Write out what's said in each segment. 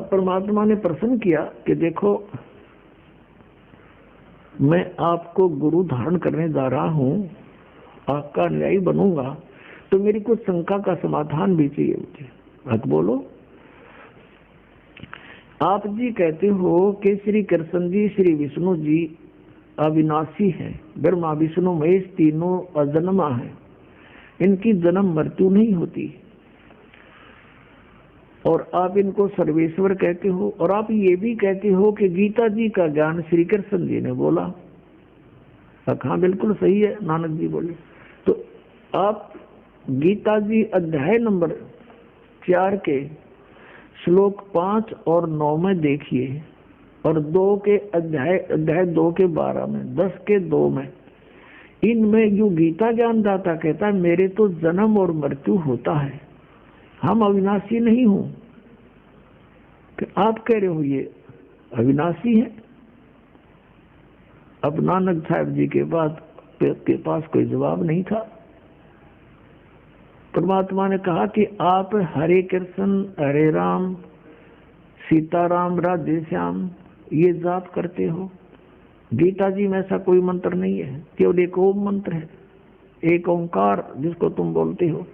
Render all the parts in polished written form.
अब परमात्मा ने प्रश्न किया कि देखो, मैं आपको गुरु धारण करने जा रहा हूं, आपका अनुयायी बनूंगा, तो मेरी कुछ शंका का समाधान भी चाहिए मुझे। हक बोलो। आप जी कहते हो कि श्री कृष्ण जी, श्री विष्णु जी अविनाशी है, ब्रह्मा विष्णु महेश तीनों अजन्मा है, इनकी जन्म मृत्यु नहीं होती, और आप इनको सर्वेश्वर कहते हो, और आप ये भी कहते हो कि गीता जी का ज्ञान श्री कृष्ण जी ने बोला। हाँ बिल्कुल सही है, नानक जी बोले। तो आप गीता जी अध्याय नंबर 4 के श्लोक 5 और 9 में देखिए, और 2 के अध्याय 2 के 12 में, 10 के 2 में, इनमें जो गीता ज्ञानदाता कहता है मेरे तो जन्म और मृत्यु होता है, हम अविनाशी नहीं हूं। कि आप कह रहे हो ये अविनाशी है। अब नानक साहब जी के पास कोई जवाब नहीं था। परमात्मा ने कहा कि आप हरे कृष्ण हरे राम सीताराम राधे श्याम ये जाप करते हो। गीता जी में ऐसा कोई मंत्र नहीं है, केवल एक ओम मंत्र है, एक ओंकार जिसको तुम बोलते हो।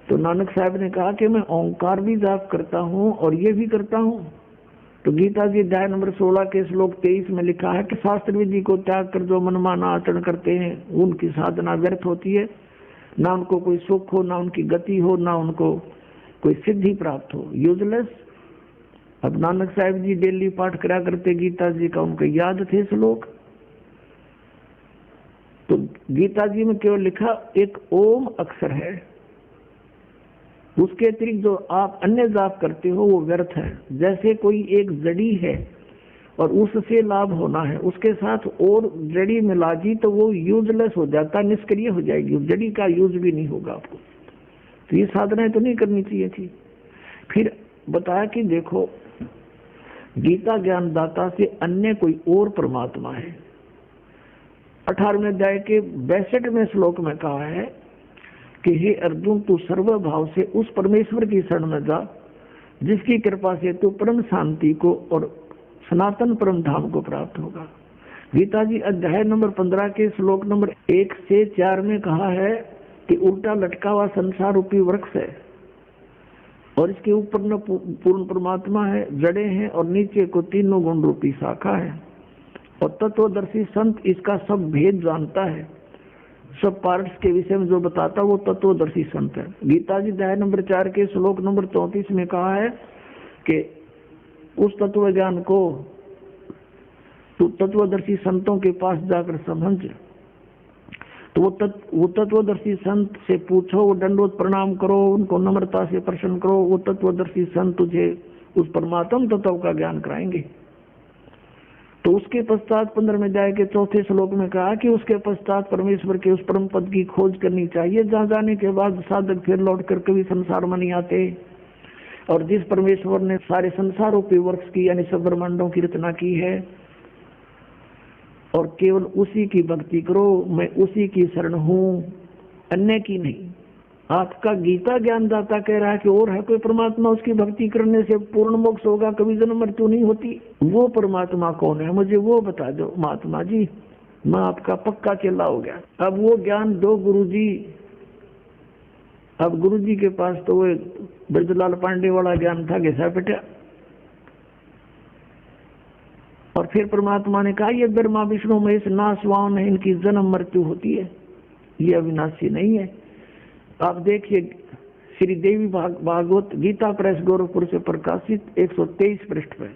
तो नानक साहब ने कहा कि मैं ओंकार भी जाप करता हूं और ये भी करता हूं। तो गीता जी अध्याय नंबर 16 के श्लोक 23 में लिखा है कि शास्त्र विधि को त्याग कर जो मनमाना आचरण करते हैं उनकी साधना व्यर्थ होती है, ना उनको कोई सुख हो, ना उनकी गति हो, ना उनको कोई सिद्धि प्राप्त हो, यूजलेस। अब नानक साहब जी डेली पाठ करा करते गीता जी का, उनको याद थे श्लोक। तो गीता जी में केवल लिखा एक ओम अक्षर है, उसके अतिरिक्त जो आप अन्य जाप करते हो वो व्यर्थ है। जैसे कोई एक जड़ी है और उससे लाभ होना है, उसके साथ और जड़ी मिला दी तो वो यूजलेस हो जाता, निष्क्रिय हो जाएगी, जड़ी का यूज भी नहीं होगा आपको। तो ये साधनाएं तो नहीं करनी चाहिए थी। फिर बताया कि देखो, गीता ज्ञानदाता से अन्य कोई और परमात्मा है। 18वें अध्याय के 62वें श्लोक में कहा है कि हे अर्जुन, तू सर्व भाव से उस परमेश्वर की शरण में जा जिसकी कृपा से तू परम शांति को और सनातन परम धाम को प्राप्त होगा। गीता जी अध्याय नंबर 15 के श्लोक नंबर 1 से 4 में कहा है कि उल्टा लटका हुआ संसार रूपी वृक्ष है और इसके ऊपर न पूर्ण परमात्मा है, जड़े हैं, और नीचे को तीनों गुण रूपी शाखा है, और तत्वदर्शी संत इसका सब भेद जानता है। सब पार्ट्स के विषय में जो बताता वो तत्वदर्शी संत है। गीता जी अध्याय नंबर 4 के श्लोक नंबर 34 में कहा है कि उस तत्व ज्ञान को तू तत्वदर्शी संतों के पास जाकर समझ। तो वो तत्वदर्शी संत से पूछो, वो दंडवत प्रणाम करो, उनको नम्रता से प्रश्न करो, वो तत्वदर्शी संत तुझे उस परमात्म तत्व का ज्ञान कराएंगे। तो उसके पश्चात 15वें अध्याय के 4थे श्लोक में कहा कि उसके पश्चात परमेश्वर के उस परम पद की खोज करनी चाहिए जहां जाने के बाद साधक फिर लौटकर कभी संसार में नहीं आते, और जिस परमेश्वर ने सारे संसार रूपी वृक्ष की यानी सब ब्रह्मांडों की रचना की है, और केवल उसी की भक्ति करो। मैं उसी की शरण हूं, अन्य की नहीं। आपका गीता ज्ञानदाता कह रहा है कि और है कोई परमात्मा, उसकी भक्ति करने से पूर्ण मोक्ष होगा, कभी जन्म मृत्यु नहीं होती। वो परमात्मा कौन है, मुझे वो बता दो महात्मा जी, मैं आपका पक्का चेला हो गया। अब वो ज्ञान दो गुरुजी। अब गुरुजी के पास तो वो ब्रजलाल पांडे वाला ज्ञान था, घिसा पिटा। और फिर परमात्मा ने कहा ये ब्रह्मा विष्णु महेश नासवान है, इनकी जन्म मृत्यु होती है, ये अविनाशी नहीं है। आप देखिए श्री देवी भागवत गीता प्रेस गोरखपुर से प्रकाशित 123 पृष्ठ पर।